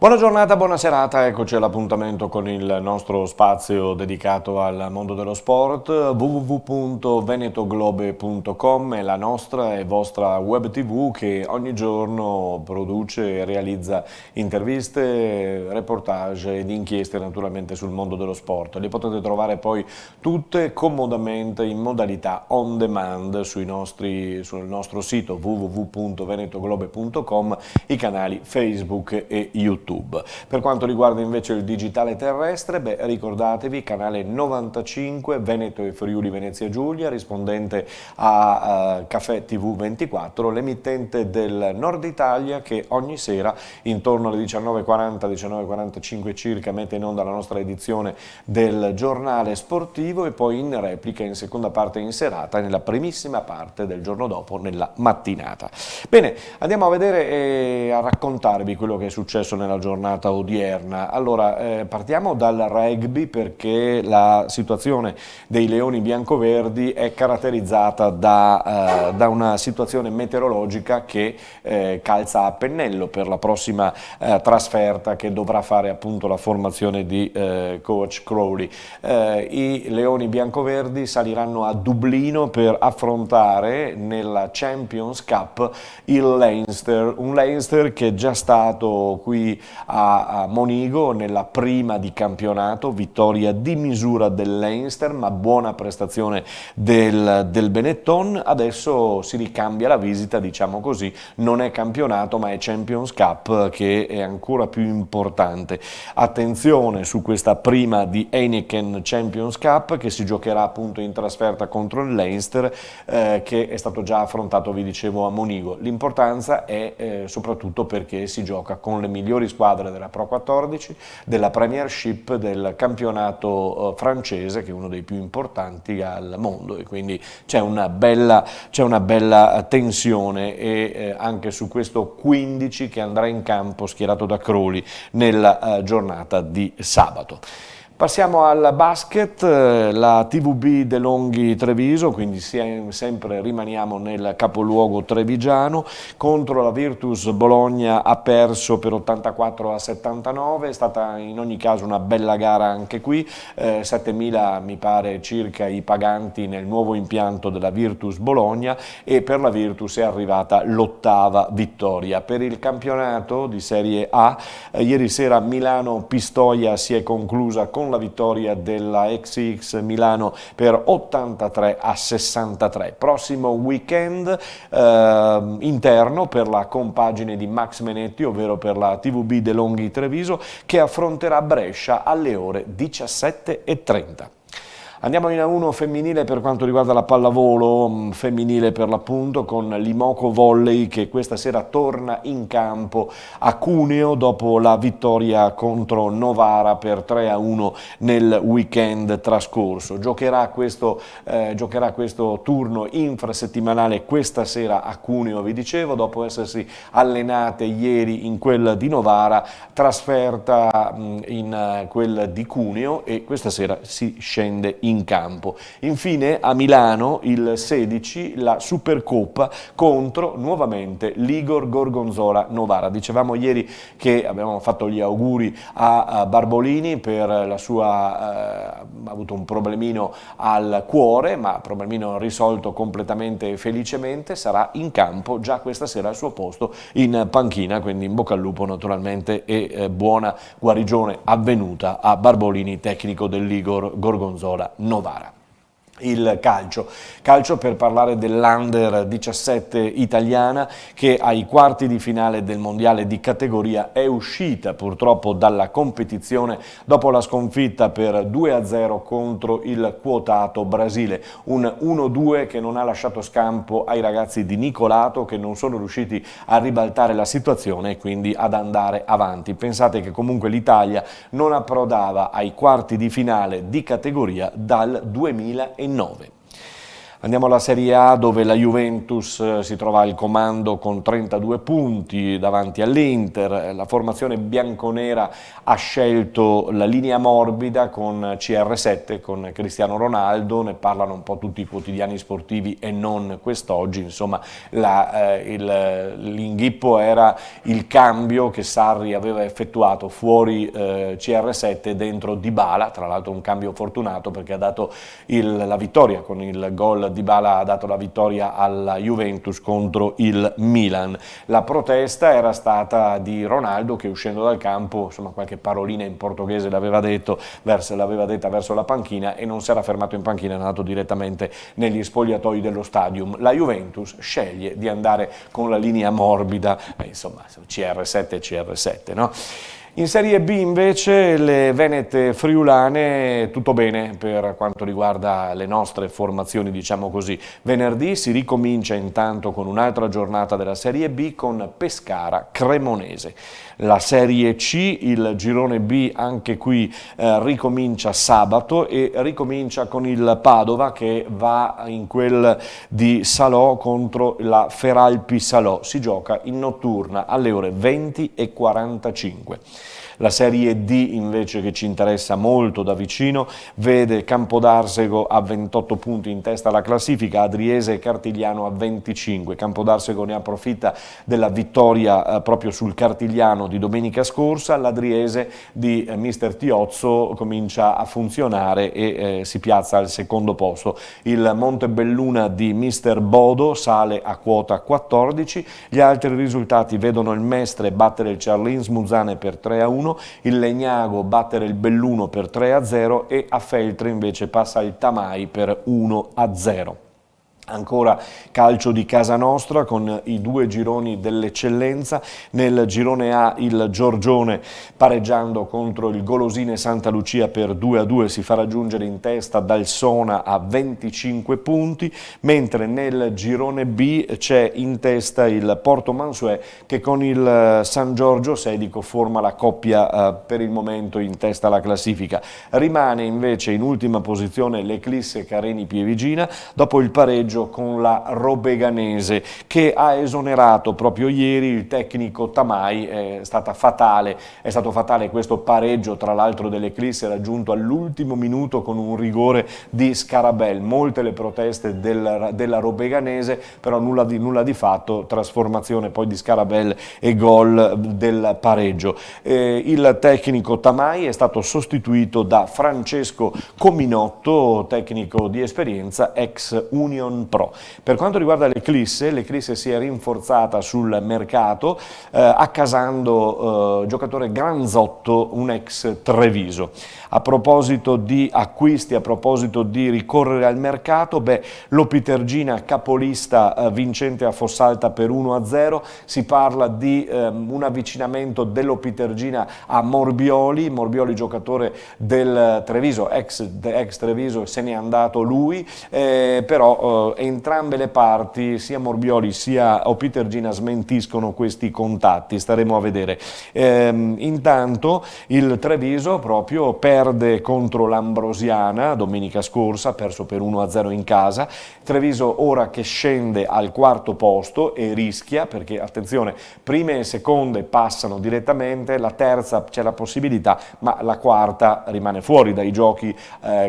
Buona giornata, buona serata, eccoci all'appuntamento con il nostro spazio dedicato al mondo dello sport. www.venetoglobe.com è la nostra e vostra web tv che ogni giorno produce e realizza interviste, reportage ed inchieste naturalmente sul mondo dello sport. Le potete trovare poi tutte comodamente in modalità on demand sul nostro sito www.venetoglobe.com, i canali Facebook e YouTube. Per quanto riguarda invece il digitale terrestre, ricordatevi canale 95 Veneto e Friuli Venezia Giulia, rispondente a Caffè TV 24, l'emittente del Nord Italia che ogni sera intorno alle 19:40, 19:45 circa mette in onda la nostra edizione del giornale sportivo e poi in replica in seconda parte in serata e nella primissima parte del giorno dopo nella mattinata. Bene, andiamo a vedere e a raccontarvi quello che è successo nella giornata odierna. Allora, partiamo dal rugby perché la situazione dei leoni biancoverdi è caratterizzata da una situazione meteorologica che calza a pennello per la prossima trasferta che dovrà fare appunto la formazione di coach Crowley. I leoni biancoverdi saliranno a Dublino per affrontare nella Champions Cup il Leinster, un Leinster che è già stato qui a Monigo nella prima di campionato, vittoria di misura del Leinster ma buona prestazione del Benetton. Adesso si ricambia la visita, diciamo così, non è campionato ma è Champions Cup che è ancora più importante. Attenzione su questa prima di Heineken Champions Cup che si giocherà appunto in trasferta contro il Leinster che è stato già affrontato, vi dicevo, a Monigo. L'importanza è soprattutto perché si gioca con le migliori squadre della Pro 14, della Premiership, del campionato francese che è uno dei più importanti al mondo e quindi c'è una bella tensione e anche su questo 15 che andrà in campo schierato da Crowley nella giornata di sabato. Passiamo al basket, la TVB De Longhi Treviso, quindi sempre rimaniamo nel capoluogo trevigiano, contro la Virtus Bologna ha perso per 84-79, è stata in ogni caso una bella gara anche qui, 7.000 mi pare circa i paganti nel nuovo impianto della Virtus Bologna e per la Virtus è arrivata l'8ª vittoria. Per il campionato di Serie A, ieri sera Milano-Pistoia si è conclusa con la vittoria della XX Milano per 83-63. Prossimo weekend interno per la compagine di Max Menetti, ovvero per la TVB De Longhi Treviso, che affronterà Brescia alle ore 17:30. Andiamo in A1 femminile per quanto riguarda la pallavolo femminile per l'appunto con l'Imoco Volley che questa sera torna in campo a Cuneo dopo la vittoria contro Novara per 3-1 nel weekend trascorso. Giocherà questo turno infrasettimanale questa sera a Cuneo, vi dicevo, dopo essersi allenate ieri in quel di Novara, trasferta in quel di Cuneo e questa sera si scende in campo. Infine a Milano il 16 la Supercoppa contro nuovamente l'Igor Gorgonzola Novara. Dicevamo ieri che abbiamo fatto gli auguri a Barbolini per la sua ha avuto un problemino al cuore, ma problemino risolto completamente e felicemente, sarà in campo già questa sera al suo posto in panchina, quindi in bocca al lupo naturalmente e buona guarigione avvenuta a Barbolini, tecnico dell'Igor Gorgonzola Novara. Il calcio per parlare dell'Under 17 italiana che ai quarti di finale del mondiale di categoria è uscita purtroppo dalla competizione dopo la sconfitta per 2-0 contro il quotato Brasile, un 1-2 che non ha lasciato scampo ai ragazzi di Nicolato che non sono riusciti a ribaltare la situazione e quindi ad andare avanti. Pensate che comunque l'Italia non approdava ai quarti di finale di categoria dal 2009. Andiamo alla Serie A, dove la Juventus si trova al comando con 32 punti davanti all'Inter. La formazione bianconera ha scelto la linea morbida con CR7, con Cristiano Ronaldo. Ne parlano un po' tutti i quotidiani sportivi e non quest'oggi. Insomma, l'inghippo era il cambio che Sarri aveva effettuato fuori CR7 dentro Dybala, tra l'altro un cambio fortunato perché ha dato la vittoria con il gol. Dybala ha dato la vittoria alla Juventus contro il Milan. La protesta era stata di Ronaldo, che uscendo dal campo, insomma, qualche parolina in portoghese l'aveva detta verso la panchina, e non si era fermato in panchina, è andato direttamente negli spogliatoi dello stadium. La Juventus sceglie di andare con la linea morbida, insomma CR7 e CR7, no? In Serie B invece le Venete Friulane, tutto bene per quanto riguarda le nostre formazioni, diciamo così. Venerdì si ricomincia intanto con un'altra giornata della Serie B con Pescara Cremonese. La Serie C, il girone B, anche qui ricomincia sabato e ricomincia con il Padova che va in quel di Salò contro la Feralpi Salò. Si gioca in notturna alle ore 20:45. La Serie D invece, che ci interessa molto da vicino, vede Campodarsego a 28 punti in testa alla classifica, Adriese e Cartigliano a 25. Campodarsego ne approfitta della vittoria proprio sul Cartigliano di domenica scorsa, l'Adriese di mister Tiozzo comincia a funzionare e si piazza al secondo posto. Il Montebelluna di mister Bodo sale a quota 14, gli altri risultati vedono il Mestre battere il Ciarlins Muzzane per 3-1, il Legnago battere il Belluno per 3-0 e a Feltre invece passa il Tamai per 1-0. Ancora calcio di casa nostra con i due gironi dell'eccellenza. Nel girone A il Giorgione, pareggiando contro il Golosine Santa Lucia per 2-2, si fa raggiungere in testa dal Sona a 25 punti, mentre nel girone B c'è in testa il Porto Mansuè, che con il San Giorgio Sedico forma la coppia per il momento in testa alla classifica. Rimane invece in ultima posizione l'Eclisse Careni Pievigina dopo il pareggio con la Robeganese, che ha esonerato proprio ieri il tecnico Tamai. È stato fatale questo pareggio, tra l'altro dell'Eclisse, raggiunto all'ultimo minuto con un rigore di Scarabel. Molte le proteste della Robeganese, però nulla di fatto, trasformazione poi di Scarabel e gol del pareggio. Il tecnico Tamai è stato sostituito da Francesco Cominotto, tecnico di esperienza, ex Union Pro. Per quanto riguarda l'Eclisse si è rinforzata sul mercato accasando giocatore Granzotto, un ex Treviso. A proposito di acquisti, a proposito di ricorrere al mercato, l'Opitergina capolista vincente a Fossalta per 1-0, si parla di un avvicinamento dell'Opitergina a Morbioli giocatore del Treviso, ex Treviso, se n'è andato lui, però entrambe le parti, sia Morbioli sia Opitergina, smentiscono questi contatti, staremo a vedere. Intanto il Treviso proprio perde contro l'Ambrosiana domenica scorsa, ha perso per 1-0 in casa. Treviso ora che scende al quarto posto e rischia, perché attenzione, prime e seconde passano direttamente, la terza c'è la possibilità, ma la quarta rimane fuori dai giochi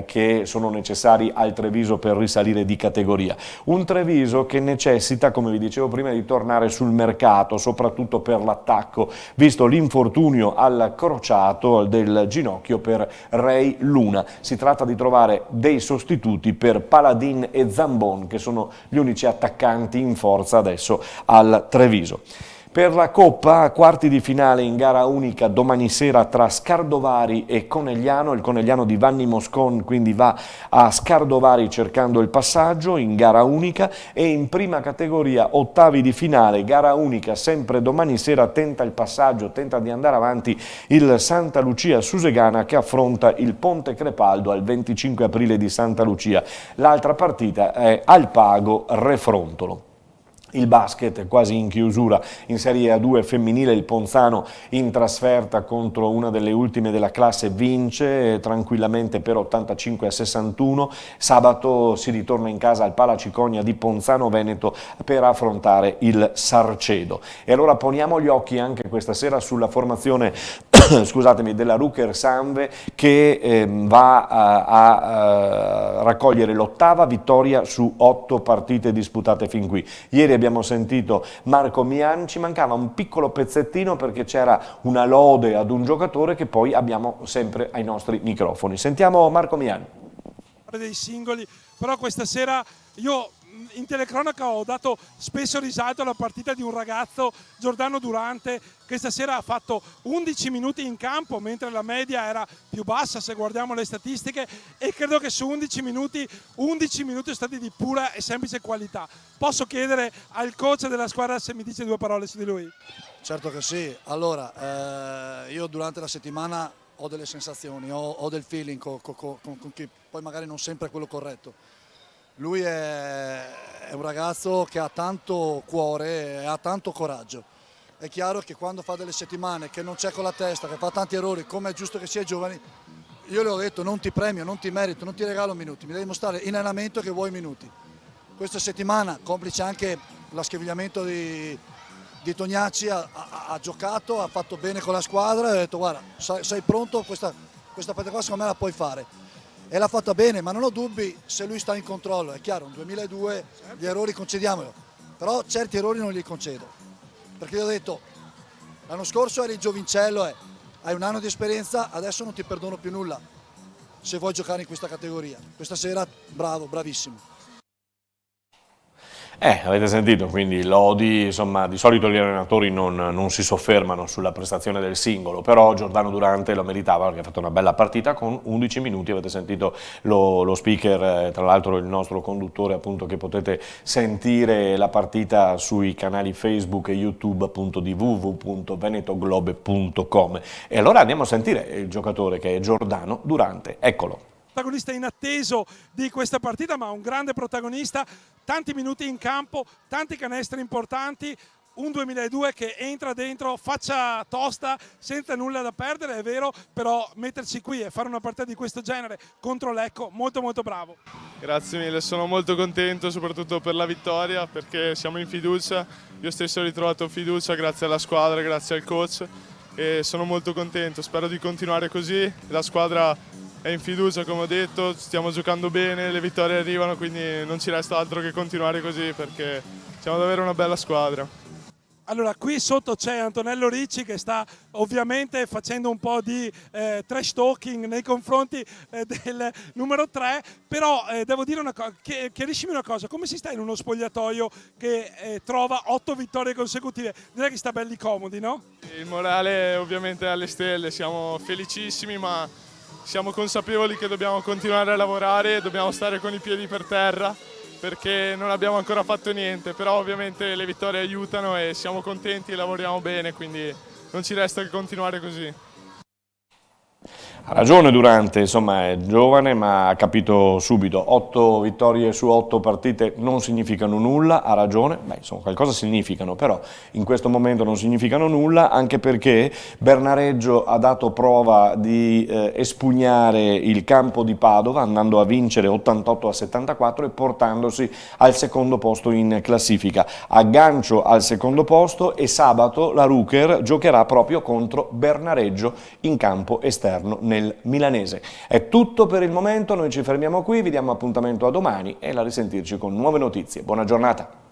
che sono necessari al Treviso per risalire di categoria. Un Treviso che necessita, come vi dicevo prima, di tornare sul mercato, soprattutto per l'attacco, visto l'infortunio al crociato del ginocchio per Ray Luna. Si tratta di trovare dei sostituti per Paladin e Zambon, che sono gli unici attaccanti in forza adesso al Treviso. Per la Coppa, quarti di finale in gara unica domani sera tra Scardovari e Conegliano. Il Conegliano di Vanni Moscon quindi va a Scardovari cercando il passaggio in gara unica, e in prima categoria ottavi di finale, gara unica sempre domani sera, tenta il passaggio, tenta di andare avanti il Santa Lucia Susegana, che affronta il Ponte Crepaldo al 25 aprile di Santa Lucia. L'altra partita è Alpago Refrontolo. Il basket quasi in chiusura in Serie A2 femminile, il Ponzano in trasferta contro una delle ultime della classe vince tranquillamente per 85-61, sabato si ritorna in casa al Palaciconia di Ponzano Veneto per affrontare il Sarcedo. E allora poniamo gli occhi anche questa sera sulla formazione scusatemi, della Ruker Sanve che va a raccogliere l'8ª vittoria su 8 partite disputate fin qui. Ieri abbiamo sentito Marco Mian, ci mancava un piccolo pezzettino perché c'era una lode ad un giocatore che poi abbiamo sempre ai nostri microfoni. Sentiamo Marco Mian. Dei singoli, però questa sera io in telecronaca ho dato spesso risalto alla partita di un ragazzo, Giordano Durante, che stasera ha fatto 11 minuti in campo, mentre la media era più bassa se guardiamo le statistiche, e credo che su 11 minuti sono stati di pura e semplice qualità. Posso chiedere al coach della squadra se mi dice 2 parole su di lui? Certo che sì. Allora, io durante la settimana ho delle sensazioni, ho del feeling con chi poi magari non sempre è quello corretto. Lui è un ragazzo che ha tanto cuore e ha tanto coraggio. È chiaro che quando fa delle settimane che non c'è con la testa, che fa tanti errori, come è giusto che sia ai giovani, io le ho detto non ti premio, non ti merito, non ti regalo minuti, mi devi mostrare in allenamento che vuoi minuti. Questa settimana, complice anche l'aschiavigliamento di Tognacci, ha giocato, ha fatto bene con la squadra e ho detto guarda, sei pronto, questa partita qua secondo me la puoi fare. E l'ha fatta bene, ma non ho dubbi se lui sta in controllo. È chiaro, un 2002 gli errori concediamolo, però certi errori non li concedo. Perché io ho detto, l'anno scorso eri giovincello, hai un anno di esperienza, adesso non ti perdono più nulla se vuoi giocare in questa categoria. Questa sera bravo, bravissimo. Avete sentito, quindi lodi, insomma, di solito gli allenatori non si soffermano sulla prestazione del singolo, però Giordano Durante lo meritava perché ha fatto una bella partita con 11 minuti, avete sentito lo speaker, tra l'altro il nostro conduttore appunto, che potete sentire la partita sui canali Facebook e YouTube appunto di www.venetoglobe.com. E allora andiamo a sentire il giocatore che è Giordano Durante, eccolo. Protagonista inatteso di questa partita, ma un grande protagonista, tanti minuti in campo, tanti canestri importanti, un 2002 che entra dentro faccia tosta, senza nulla da perdere, è vero, però metterci qui e fare una partita di questo genere contro Lecco, molto molto bravo. Grazie mille, sono molto contento soprattutto per la vittoria perché siamo in fiducia, io stesso ho ritrovato fiducia grazie alla squadra, grazie al coach e sono molto contento, spero di continuare così, la squadra è in fiducia come ho detto, stiamo giocando bene, le vittorie arrivano, quindi non ci resta altro che continuare così perché siamo davvero una bella squadra. Allora, qui sotto c'è Antonello Ricci che sta ovviamente facendo un po' di trash talking nei confronti del numero 3, però devo dire una cosa, chiariscimi una cosa, come si sta in uno spogliatoio che trova 8 vittorie consecutive? Direi che sta belli comodi, no? Il morale ovviamente è alle stelle, siamo felicissimi ma siamo consapevoli che dobbiamo continuare a lavorare, dobbiamo stare con i piedi per terra perché non abbiamo ancora fatto niente, però ovviamente le vittorie aiutano e siamo contenti e lavoriamo bene, quindi non ci resta che continuare così. Ha ragione Durante, insomma è giovane ma ha capito subito, 8 vittorie su 8 partite non significano nulla, ha ragione, insomma qualcosa significano, però in questo momento non significano nulla, anche perché Bernareggio ha dato prova di espugnare il campo di Padova andando a vincere 88-74 e portandosi al secondo posto in classifica. Aggancio al secondo posto e sabato la Ruker giocherà proprio contro Bernareggio in campo esterno nel milanese. È tutto per il momento, noi ci fermiamo qui, vi diamo appuntamento a domani e a risentirci con nuove notizie. Buona giornata!